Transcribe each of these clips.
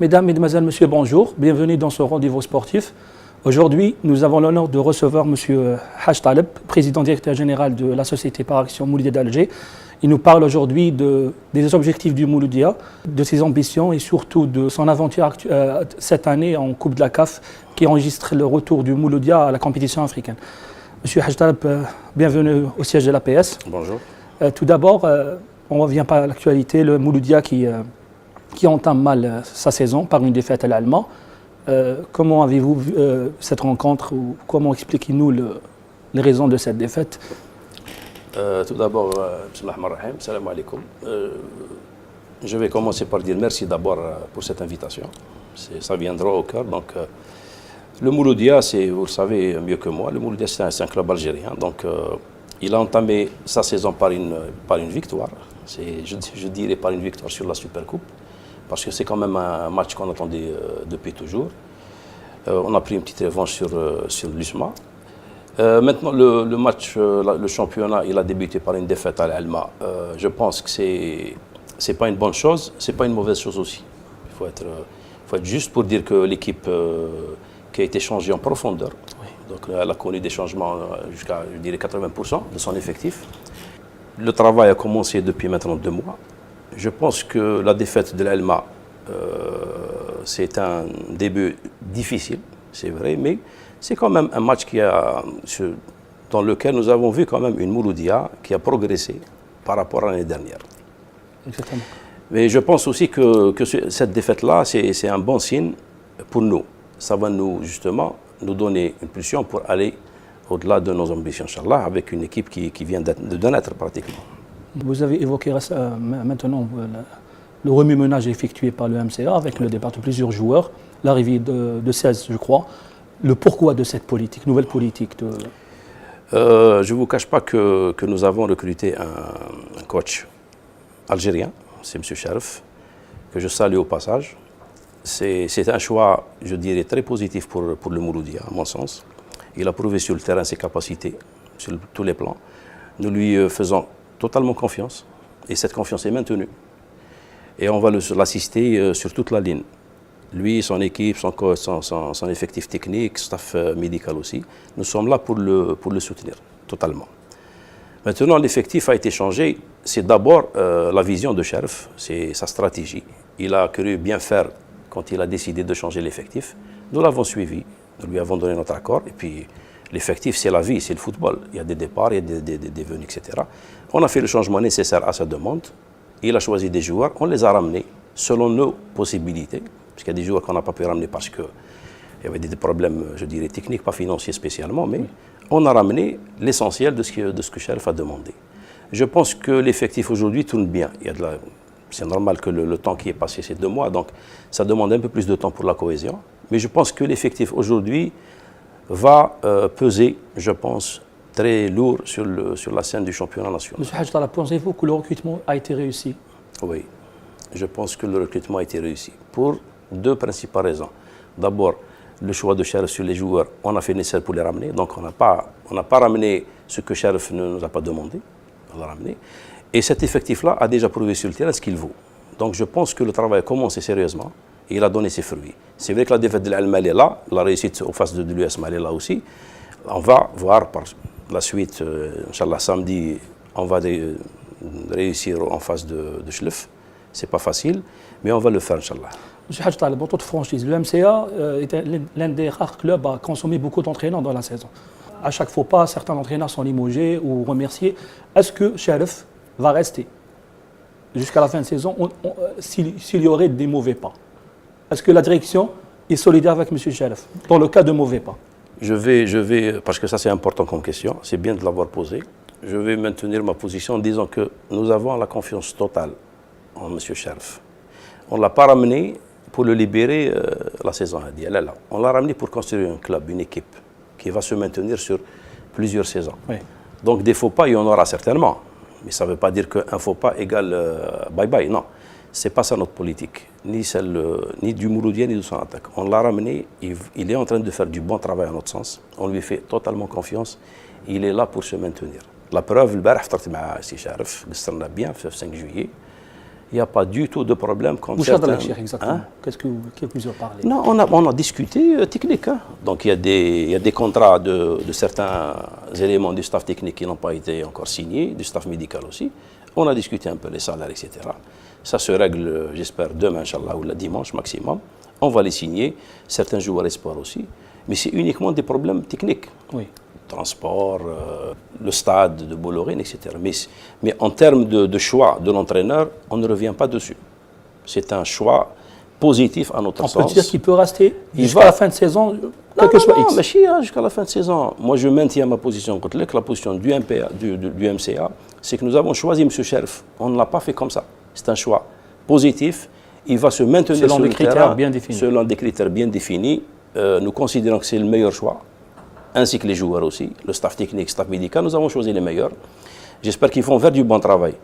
Mesdames, Mesdemoiselles, Messieurs, bonjour. Bienvenue dans ce rendez-vous sportif. Aujourd'hui, nous avons l'honneur de recevoir M. Haj Taleb, président directeur général de la société par action Mouloudia d'Alger. Il nous parle aujourd'hui des objectifs du Mouloudia, de ses ambitions et surtout de son aventure cette année en Coupe de la CAF qui enregistre le retour du Mouloudia à la compétition africaine. M. Haj Taleb, bienvenue au siège de l'APS. Bonjour. Tout d'abord, on revient par l'actualité, le Mouloudia qui entame mal sa saison par une défaite à l'Allemand. Comment avez-vous vu cette rencontre ou comment expliquez-nous les raisons de cette défaite? Tout d'abord, salam alaikum. Je vais commencer par dire merci d'abord pour cette invitation. Ça viendra au cœur. Donc, le Mouloudia, vous le savez mieux que moi, le Mouloudia c'est un club algérien. Donc, il a entamé sa saison par une victoire. Je dirais par une victoire sur la Supercoupe. Parce que c'est quand même un match qu'on attendait depuis toujours. On a pris une petite revanche sur l'USMA. Maintenant, le match, le championnat, il a débuté par une défaite à l'Alma. Je pense que c'est pas une bonne chose, c'est pas une mauvaise chose aussi. Il faut être juste pour dire que l'équipe qui a été changée en profondeur, donc elle a connu des changements jusqu'à, je dirais, 80% de son effectif. Le travail a commencé depuis maintenant 2 mois. Je pense que la défaite de l'Alma, c'est un début difficile, c'est vrai, mais c'est quand même un match dans lequel nous avons vu quand même une Mouloudia qui a progressé par rapport à l'année dernière. Exactement. Mais je pense aussi que cette défaite-là, c'est un bon signe pour nous. Ça va justement nous donner une pulsion pour aller au-delà de nos ambitions, Inch'Allah, avec une équipe qui vient de naître pratiquement. Vous avez évoqué maintenant le remue-ménage effectué par le MCA avec le départ de plusieurs joueurs, l'arrivée de 16, je crois. Le pourquoi de cette politique, nouvelle politique je ne vous cache pas que nous avons recruté un coach algérien, c'est M. Sharif, que je salue au passage. C'est un choix, je dirais, très positif pour le Mouloudia, à mon sens. Il a prouvé sur le terrain ses capacités, sur tous les plans. Nous lui faisons totalement confiance et cette confiance est maintenue. Et on va l'assister sur toute la ligne. Lui, son équipe, son effectif technique, staff médical aussi, nous sommes là pour le soutenir totalement. Maintenant, l'effectif a été changé. C'est d'abord la vision de Sharif, c'est sa stratégie. Il a cru bien faire quand il a décidé de changer l'effectif. Nous l'avons suivi, nous lui avons donné notre accord. Et puis, l'effectif, c'est la vie, c'est le football. Il y a des départs, il y a des venues, etc. On a fait le changement nécessaire à sa demande. Il a choisi des joueurs, on les a ramenés selon nos possibilités. Parce qu'il y a des joueurs qu'on n'a pas pu ramener parce qu'il y avait des problèmes, je dirais, techniques, pas financiers spécialement. Mais on a ramené l'essentiel de ce que Sharif a demandé. Je pense que l'effectif aujourd'hui tourne bien. C'est normal que le temps qui est passé, c'est 2 mois. Donc ça demande un peu plus de temps pour la cohésion. Mais je pense que l'effectif aujourd'hui va peser, je pense, très lourd sur la scène du championnat national. Monsieur Haj Taleb, pensez-vous que le recrutement a été réussi? Oui, je pense que le recrutement a été réussi pour 2 principales raisons. D'abord, le choix de Sharif sur les joueurs, on a fait le nécessaire pour les ramener. Donc on n'a pas ramené ce que Sharif ne nous a pas demandé. On l'a ramené. Et cet effectif-là a déjà prouvé sur le terrain ce qu'il vaut. Donc je pense que le travail a commencé sérieusement et il a donné ses fruits. C'est vrai que la défaite de l'Alma est là, la réussite au face de l'USMA est là aussi. On va voir par la suite, Inch'Allah, samedi, on va réussir en face de Chlef. Ce n'est pas facile, mais on va le faire, Inch'Allah. Monsieur Haj Taleb, en toute franchise, le MCA était l'un des rares clubs à consommer beaucoup d'entraîneurs dans la saison. À chaque faux pas, certains entraîneurs sont limogés ou remerciés. Est-ce que Sharif va rester jusqu'à la fin de saison s'il y aurait des mauvais pas? Est-ce que la direction est solidaire avec M. Sharif dans le cas de mauvais pas? Je vais, parce que ça c'est important comme question, c'est bien de l'avoir posé. Je vais maintenir ma position en disant que nous avons la confiance totale en M. Sharif. On ne l'a pas ramené pour le libérer la saison. Elle est là. On l'a ramené pour construire un club, une équipe qui va se maintenir sur plusieurs saisons. Oui. Donc des faux pas, il y en aura certainement. Mais ça ne veut pas dire qu'un faux pas égale bye-bye. Non, ce n'est pas ça notre politique. Ni du Mouloudia, ni de son attaque. On l'a ramené, il est en train de faire du bon travail à notre sens. On lui fait totalement confiance. Il est là pour se maintenir. La preuve, le barraf, c'est Sharif, bien, le 5 juillet. Il n'y a pas du tout de problème comme Mouchard Dalakchir, exactement. Hein? Qu'est-ce que vous avez parlé? Non, on a discuté technique. Hein. Donc il y a des contrats de certains éléments du staff technique qui n'ont pas été encore signés, du staff médical aussi. On a discuté un peu les salaires, etc. Ça se règle, j'espère, demain, Inch'Allah, ou le dimanche maximum. On va les signer, certains joueurs espoirs aussi. Mais c'est uniquement des problèmes techniques. Oui. Transport, le stade de Bolloré, etc. Mais en termes de choix de l'entraîneur, on ne revient pas dessus. C'est un choix positif à notre sens. On peut dire qu'il peut rester jusqu'à la fin de saison, quel que soit X. Mais jusqu'à la fin de saison. Moi, je maintiens ma position, la position du MCA, c'est que nous avons choisi M. Cherf. On ne l'a pas fait comme ça. C'est un choix positif. Il va se maintenir selon sur des le critères terrain, bien définis. selon des critères bien définis. Nous considérons que c'est le meilleur choix, ainsi que les joueurs aussi, le staff technique, le staff médical. Nous avons choisi les meilleurs. J'espère qu'ils vont faire du bon travail.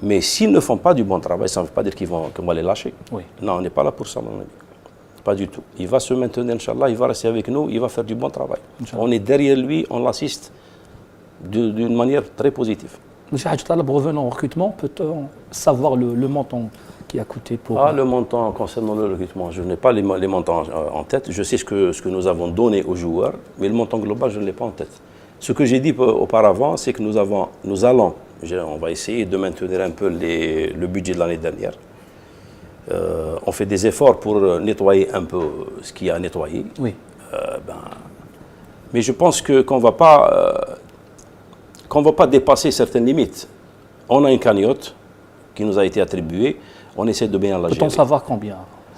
Mais s'ils ne font pas du bon travail, ça ne veut pas dire qu'on va les lâcher. Oui. Non, on n'est pas là pour ça, mon ami. Pas du tout. Il va se maintenir, Inch'Allah, il va rester avec nous, il va faire du bon travail. On est derrière lui, on l'assiste d'une manière très positive. Monsieur Hadj Taleb, revenons au recrutement, peut-on savoir le montant qui a coûté pour... Le montant concernant le recrutement, je n'ai pas les montants en tête. Je sais ce que nous avons donné aux joueurs, mais le montant global, je ne l'ai pas en tête. Ce que j'ai dit auparavant, c'est que nous allons, on va essayer de maintenir un peu le budget de l'année dernière. On fait des efforts pour nettoyer un peu ce qu'il y a à nettoyer. Oui. Mais je pense qu'on ne va pas dépasser certaines limites. On a une cagnotte qui nous a été attribuée. On essaie de bien la gérer. Peut-on savoir combien?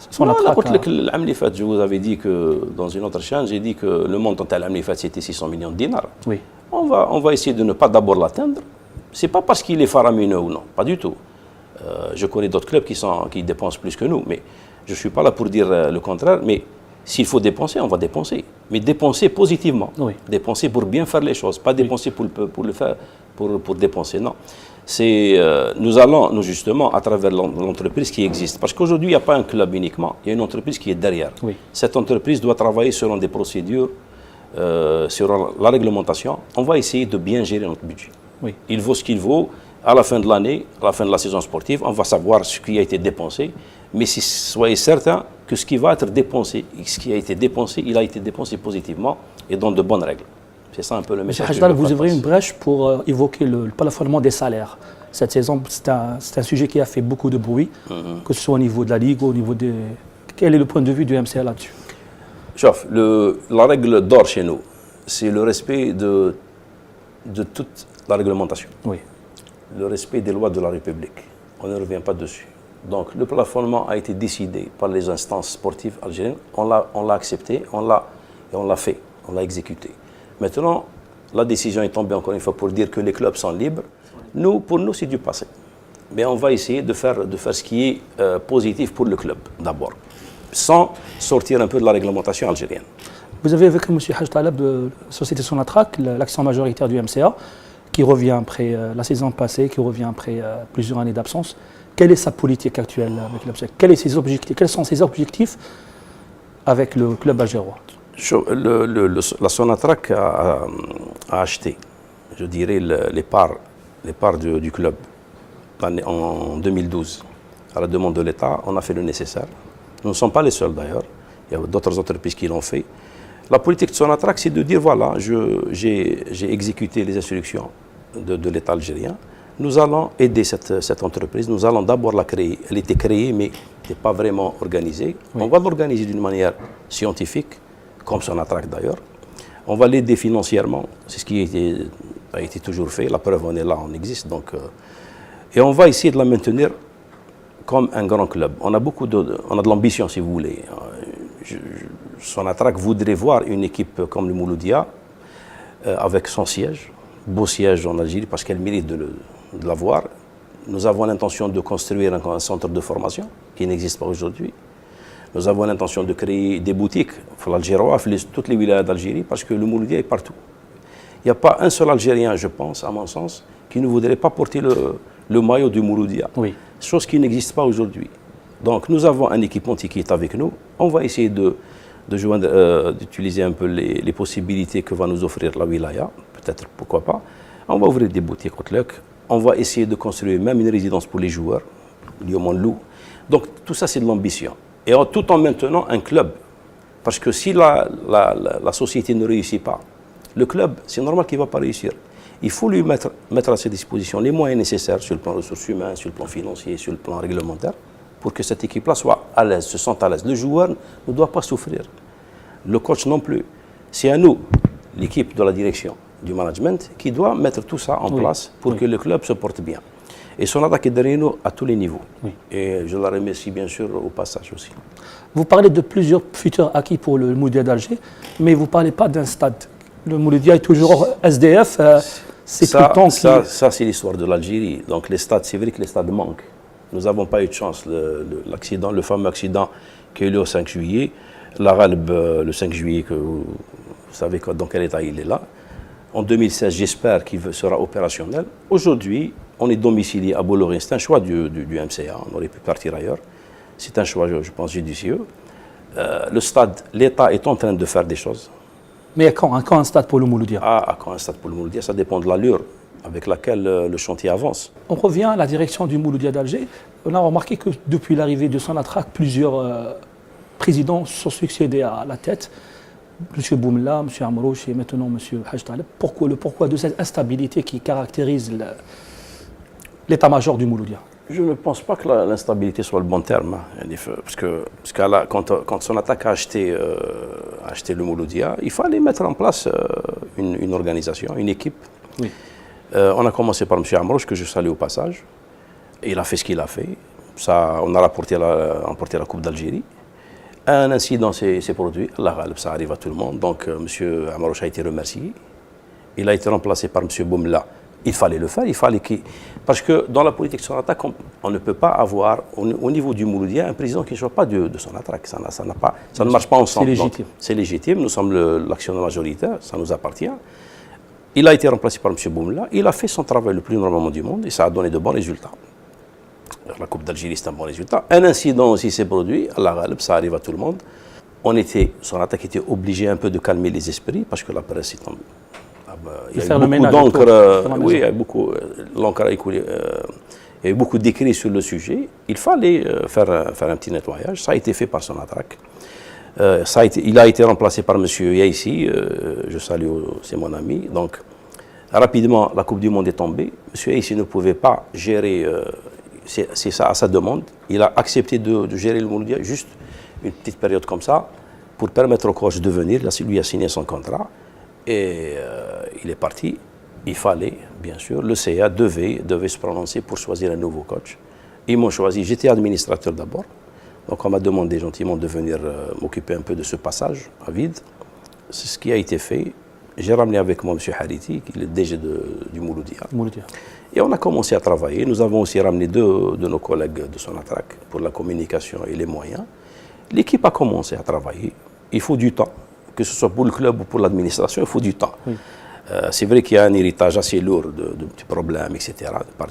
Je vous avais dit que dans une autre chaîne, j'ai dit que le montant de l'Amlifat c'était 600 millions de dinars. Oui. On va essayer de ne pas d'abord l'atteindre. C'est pas parce qu'il est faramineux ou non, pas du tout. Je connais d'autres clubs qui dépensent plus que nous, mais je ne suis pas là pour dire le contraire. Mais s'il faut dépenser, on va dépenser. Mais dépenser positivement. Oui. Dépenser pour bien faire les choses, pas dépenser pour le faire, pour dépenser, non. Nous allons, justement, à travers l'entreprise qui existe. Parce qu'aujourd'hui, il n'y a pas un club uniquement, il y a une entreprise qui est derrière. Oui. Cette entreprise doit travailler selon des procédures, sur la réglementation. On va essayer de bien gérer notre budget. Oui. Il vaut ce qu'il vaut. À la fin de l'année, à la fin de la saison sportive, on va savoir ce qui a été dépensé. Mais soyez certains que ce qui va être dépensé, ce qui a été dépensé, il a été dépensé positivement et dans de bonnes règles. C'est ça un peu le message. Monsieur Hadj Taleb, vous ouvrez une brèche pour évoquer le plafonnement des salaires. Cette saison, c'est un sujet qui a fait beaucoup de bruit, que ce soit au niveau de la Ligue, au niveau des... Quel est le point de vue du MCA là-dessus? Chef, la règle d'or chez nous, c'est le respect de toute la réglementation. Oui. Le respect des lois de la République. On ne revient pas dessus. Donc le plafonnement a été décidé par les instances sportives algériennes. On l'a accepté, on l'a fait, on l'a exécuté. Maintenant, la décision est tombée encore une fois pour dire que les clubs sont libres. Pour nous, c'est du passé. Mais on va essayer de faire ce qui est positif pour le club, d'abord, sans sortir un peu de la réglementation algérienne. Vous avez évoqué M. Hadj Taleb de la société Sonatrach, l'action majoritaire du MCA, qui revient après la saison passée, qui revient après plusieurs années d'absence. Quelle est sa politique actuelle avec le MCA? Quels sont ses objectifs avec le club algérois? La Sonatrach a acheté, je dirais, les parts du club en 2012. À la demande de l'État, on a fait le nécessaire. Nous ne sommes pas les seuls d'ailleurs. Il y a d'autres entreprises qui l'ont fait. La politique de Sonatrach, c'est de dire, voilà, j'ai exécuté les instructions de l'État algérien. Nous allons aider cette entreprise. Nous allons d'abord la créer. Elle était créée, mais n'était pas vraiment organisée. Oui. On va l'organiser d'une manière scientifique, comme Sonatrach d'ailleurs. On va l'aider financièrement. C'est ce qui a été toujours fait. La preuve, on est là, on existe. Donc, et on va essayer de la maintenir comme un grand club. On a de l'ambition, si vous voulez. Sonatrach voudrait voir une équipe comme le Mouloudia, avec son siège, beau siège en Algérie, parce qu'elle mérite de l'avoir. Nous avons l'intention de construire un centre de formation qui n'existe pas aujourd'hui. Nous avons l'intention de créer des boutiques, l'Algérois, toutes les wilayas d'Algérie, parce que le Mouloudia est partout. Il n'y a pas un seul Algérien, je pense, à mon sens, qui ne voudrait pas porter le maillot du Mouloudia. Oui. Chose qui n'existe pas aujourd'hui. Donc nous avons un équipementier qui est avec nous. On va essayer d'utiliser un peu les possibilités que va nous offrir la wilaya, peut-être, pourquoi pas. On va ouvrir des boutiques au Tlek. On va essayer de construire même une résidence pour les joueurs, Lyon-Montlou. Donc tout ça, c'est de l'ambition. Et tout en maintenant un club. Parce que si la société ne réussit pas, le club, c'est normal qu'il ne va pas réussir. Il faut lui mettre à ses dispositions les moyens nécessaires sur le plan ressources humaines, sur le plan financier, sur le plan réglementaire, pour que cette équipe-là soit à l'aise, se sente à l'aise. Le joueur ne doit pas souffrir. Le coach non plus. C'est à nous, l'équipe de la direction, du management, qui doit mettre tout ça en place pour que le club se porte bien. Et son attaque est derrière nous à tous les niveaux. Et je la remercie bien sûr au passage aussi. Vous parlez de plusieurs futurs acquis pour le Mouloudia d'Alger, mais vous ne parlez pas d'un stade. Le Mouloudia est toujours SDF. C'est tout le temps ça, c'est l'histoire de l'Algérie. Donc les stades, c'est vrai que les stades manquent. Nous n'avons pas eu de chance. L'accident, le fameux accident qui a eu lieu au 5 juillet, l'Aralb, le 5 juillet, que vous savez dans quel état il est là. En 2016, j'espère qu'il sera opérationnel. Aujourd'hui, on est domicilié à Bolloré. C'est un choix du MCA. On aurait pu partir ailleurs. C'est un choix, je pense, judicieux. Le stade, l'État est en train de faire des choses. Mais quand un stade pour le Mouloudia? Quand un stade pour le Mouloudia, ça dépend de l'allure avec laquelle le chantier avance. On revient à la direction du Mouloudia d'Alger. On a remarqué que depuis l'arrivée de Sonatrach, plusieurs présidents sont succédés à la tête. M. Boumla, M. Amrouche et maintenant M. Haj Taleb. Pourquoi de cette instabilité qui caractérise l'état-major du Mouloudia? Je ne pense pas que l'instabilité soit le bon terme. Parce que quand Sonatrach a acheté le Mouloudia, il fallait mettre en place une organisation, une équipe. Oui. On a commencé par M. Amrouche, que je salue au passage. Il a fait ce qu'il a fait. On a remporté la Coupe d'Algérie. Un incident s'est produit. Ça arrive à tout le monde. Donc M. Amrouche a été remercié. Il a été remplacé par M. Boumla. Il fallait le faire. Parce que dans la politique Sonatrach, on ne peut pas avoir au niveau du Mouloudia un président qui ne soit pas de Sonatrach. Ça ne marche pas ensemble. C'est légitime. C'est légitime. Nous sommes l'actionnaire majoritaire. Ça nous appartient. Il a été remplacé par M. Boumla. Il a fait son travail le plus normalement du monde et ça a donné de bons résultats. La Coupe d'Algérie, c'est un bon résultat. Un incident aussi s'est produit. Ça arrive à tout le monde. Sonatrach était obligé un peu de calmer les esprits parce que la presse est tombée. Il y a eu beaucoup d'encre. L'encre a écoulé. Il y a eu beaucoup d'écrits sur le sujet. Il fallait faire un petit nettoyage. Ça a été fait par Sonatrach. Il a été remplacé par M. Yaissi, je salue, c'est mon ami. Donc, rapidement, la Coupe du Monde est tombée. M. Yaissi ne pouvait pas gérer, c'est ça à sa demande. Il a accepté de gérer le Mouloudia, juste une petite période comme ça, pour permettre au coach de venir. Lui a signé son contrat et il est parti. Il fallait, bien sûr, le CA devait se prononcer pour choisir un nouveau coach. Ils m'ont choisi, j'étais administrateur d'abord. Donc on m'a demandé gentiment de venir m'occuper un peu de ce passage à vide. C'est ce qui a été fait. J'ai ramené avec moi M. Hariti, qui est le DG du Mouloudia. Et on a commencé à travailler. Nous avons aussi ramené deux de nos collègues de Sonatrach pour la communication et les moyens. L'équipe a commencé à travailler. Il faut du temps, que ce soit pour le club ou pour l'administration, il faut du temps. Oui. C'est vrai qu'il y a un héritage assez lourd de petits problèmes, etc., de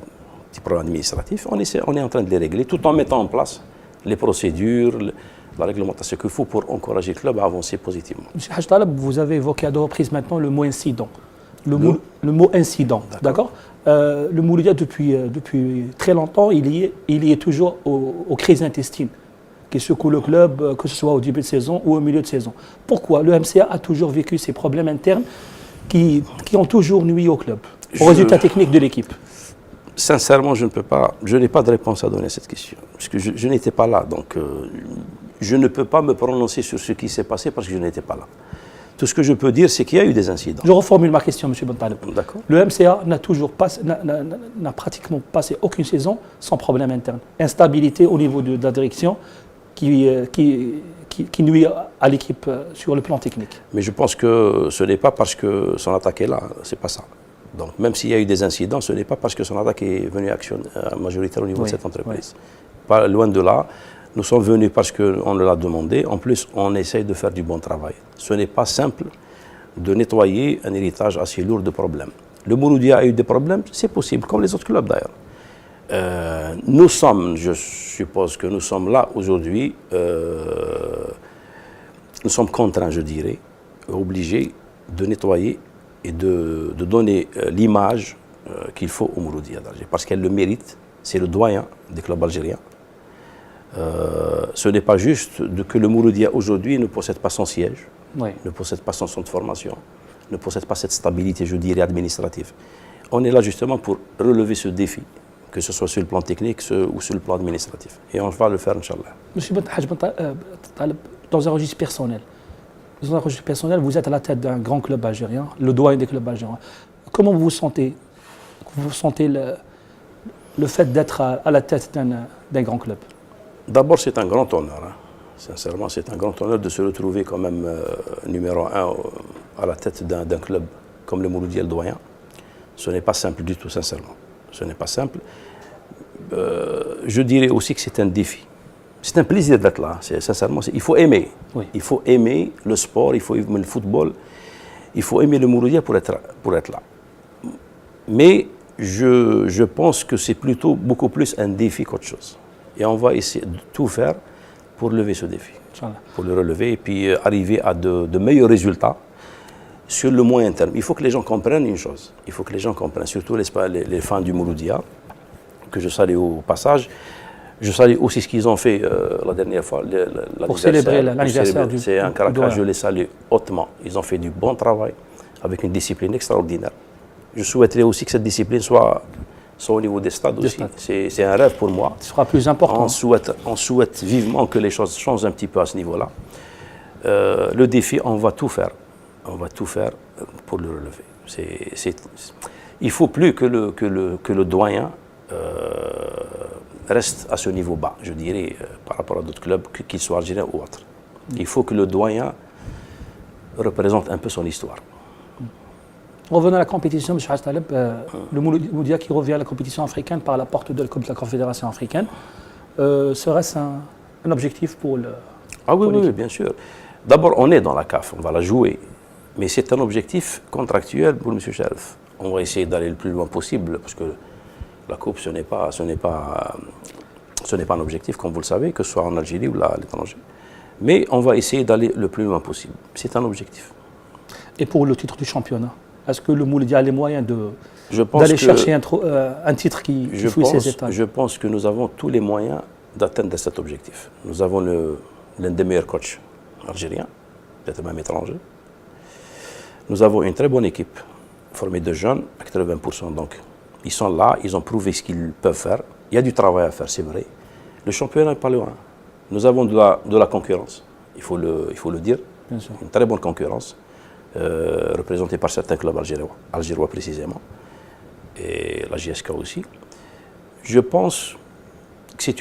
petits problèmes administratifs. On est en train de les régler tout en mettant en place les procédures, la réglementation qu'il faut pour encourager le club à avancer positivement. M. Haj Taleb, vous avez évoqué à deux reprises maintenant le mot incident. Le mot incident, d'accord. Le Mouloudia, depuis très longtemps, il y est toujours aux crises intestines qui secouent le club, que ce soit au début de saison ou au milieu de saison. Pourquoi? Le MCA a toujours vécu ces problèmes internes qui ont toujours nui au club, au résultat technique de l'équipe. Sincèrement, je n'ai pas de réponse à donner à cette question, parce que je n'étais pas là, donc je ne peux pas me prononcer sur ce qui s'est passé parce que je n'étais pas là. Tout ce que je peux dire, c'est qu'il y a eu des incidents. Je reformule ma question, M. Bentaleb. D'accord. Le MCA n'a pratiquement passé aucune saison sans problème interne. Instabilité au niveau de la direction qui nuit à l'équipe sur le plan technique. Mais je pense que ce n'est pas parce que son attaque est là, c'est pas ça. Donc même s'il y a eu des incidents, ce n'est pas parce que son attaque est venue majoritaire au niveau de cette entreprise. Pas loin de là. Nous sommes venus parce qu'on l'a demandé. En plus, on essaye de faire du bon travail. Ce n'est pas simple de nettoyer un héritage assez lourd de problèmes. Le Mouloudia a eu des problèmes, c'est possible, comme les autres clubs d'ailleurs. Nous sommes, je suppose que nous sommes là aujourd'hui, nous sommes contraints, je dirais, obligés de nettoyer et de donner l'image qu'il faut au Mouloudia d'Alger, parce qu'elle le mérite. c'est le doyen des clubs algériens. Ce n'est pas juste que le Mouloudia aujourd'hui ne possède pas son siège, Oui. ne possède pas son centre de formation, ne possède pas cette stabilité, je dirais, administrative. On est là justement pour relever ce défi, que ce soit sur le plan technique ou sur le plan administratif. Et on va le faire, Inch'Allah. Monsieur Haj Ben Taleb, dans un registre personnel, vous êtes à la tête d'un grand club algérien, le doyen des clubs algériens. Comment vous sentez le fait d'être à la tête d'un grand club? D'abord, c'est un grand honneur. Hein. Sincèrement, c'est un grand honneur de se retrouver quand même numéro 1 à la tête d'un club comme le Mouloudia le doyen. Ce n'est pas simple du tout, sincèrement. Ce n'est pas simple. Je dirais aussi que c'est un défi. C'est un plaisir d'être là. Sincèrement, il faut aimer. Oui. Il faut aimer le sport, il faut aimer le football, il faut aimer le Mouloudia pour être là. Mais je pense que c'est plutôt beaucoup plus un défi qu'autre chose. Et on va essayer de tout faire pour lever ce défi, pour le relever et puis arriver à de meilleurs résultats sur le moyen terme. Il faut que les gens comprennent une chose. Il faut que les gens comprennent, surtout les fans du Mouloudia, que je salue au passage. Je salue aussi ce qu'ils ont fait la dernière fois. Pour célébrer l'anniversaire du C'est un caractère, je les salue hautement. Ils ont fait du bon travail avec une discipline extraordinaire. Je souhaiterais aussi que cette discipline soit au niveau des stades aussi. C'est un rêve pour moi. Ce sera plus important. On souhaite vivement que les choses changent un petit peu à ce niveau-là. Le défi, on va tout faire. On va tout faire pour le relever. Il ne faut plus que le doyen reste à ce niveau bas, je dirais, par rapport à d'autres clubs, qu'ils soient algériens ou autres. Il faut que le doyen représente un peu son histoire. Revenons à la compétition, M. Haj Taleb, le Mouloudia qui revient à la compétition africaine par la porte de la Confédération africaine. Serait-ce un objectif pour le... Ah oui, bien sûr. D'abord, on est dans la CAF, on va la jouer. Mais c'est un objectif contractuel pour M. Cherif. On va essayer d'aller le plus loin possible, parce que la Coupe, ce n'est pas un objectif, comme vous le savez, que ce soit en Algérie ou à l'étranger. Mais on va essayer d'aller le plus loin possible. C'est un objectif. Et pour le titre du championnat, est-ce que le Mouloudia a les moyens d'aller chercher un titre qui fouille ses états? Je pense que nous avons tous les moyens d'atteindre cet objectif. Nous avons l'un des meilleurs coachs algériens, peut-être même étrangers. Nous avons une très bonne équipe, formée de jeunes, à 80%. Donc, ils sont là, ils ont prouvé ce qu'ils peuvent faire. Il y a du travail à faire, c'est vrai. Le championnat n'est pas loin. Nous avons de la concurrence, il faut le dire. Bien sûr. Une très bonne concurrence, représentée par certains clubs algérois précisément, et la JSK aussi. Je pense que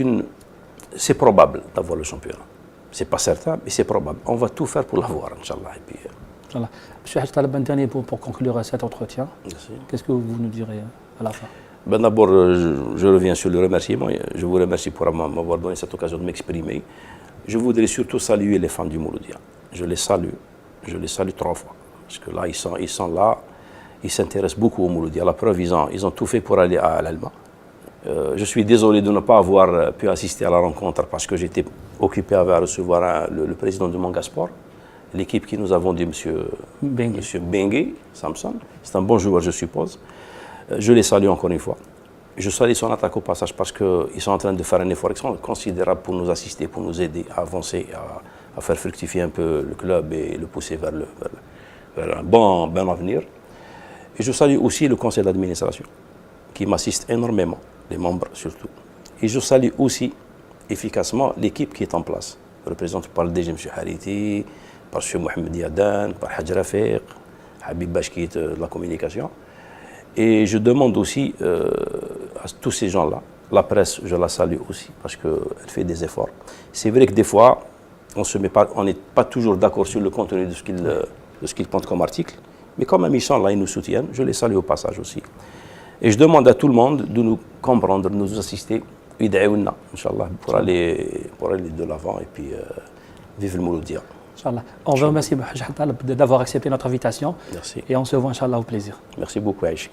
c'est probable d'avoir le championnat. Ce n'est pas certain, mais c'est probable. On va tout faire pour l'avoir, Inch'Allah. Monsieur Haj Taleb, un dernier pour conclure cet entretien. Merci. Qu'est-ce que vous nous direz à la fin? D'abord, je reviens sur le remerciement. Je vous remercie pour m'avoir donné cette occasion de m'exprimer. Je voudrais surtout saluer les fans du Mouloudia. Je les salue 3 fois. Parce que là, ils sont là, ils s'intéressent beaucoup au Mouloudia. La preuve, ils ont tout fait pour aller à l'Alma. Je suis désolé de ne pas avoir pu assister à la rencontre parce que j'étais occupé à recevoir le président de Mangasport, l'équipe que nous avons dit, M. Bengue Samson. C'est un bon joueur, je suppose. Je les salue encore une fois. Je salue son attaque au passage parce qu'ils sont en train de faire un effort considérable pour nous assister, pour nous aider à avancer, à faire fructifier un peu le club et le pousser vers un bon avenir. Et je salue aussi le conseil d'administration qui m'assiste énormément, les membres surtout. Et je salue aussi efficacement l'équipe qui est en place, représentée par le DG M. Hariti, par M. Mohamed Yadan, par Hadj Rafiq, Habib Bash qui est de la communication. Et je demande aussi à tous ces gens-là, la presse, je la salue aussi, parce qu'elle fait des efforts. C'est vrai que des fois, on n'est pas toujours d'accord sur le contenu de ce qu'ils pensent comme article, mais quand même, ils sont là, ils nous soutiennent. Je les salue au passage aussi. Et je demande à tout le monde de nous comprendre, de nous assister, Inch'Allah, pour aller de l'avant et puis vivre le Mouloudia. Inch'Allah. On vous remercie d'avoir accepté notre invitation. Merci. Et on se voit, Inch'Allah, au plaisir. Merci beaucoup, Aïchik.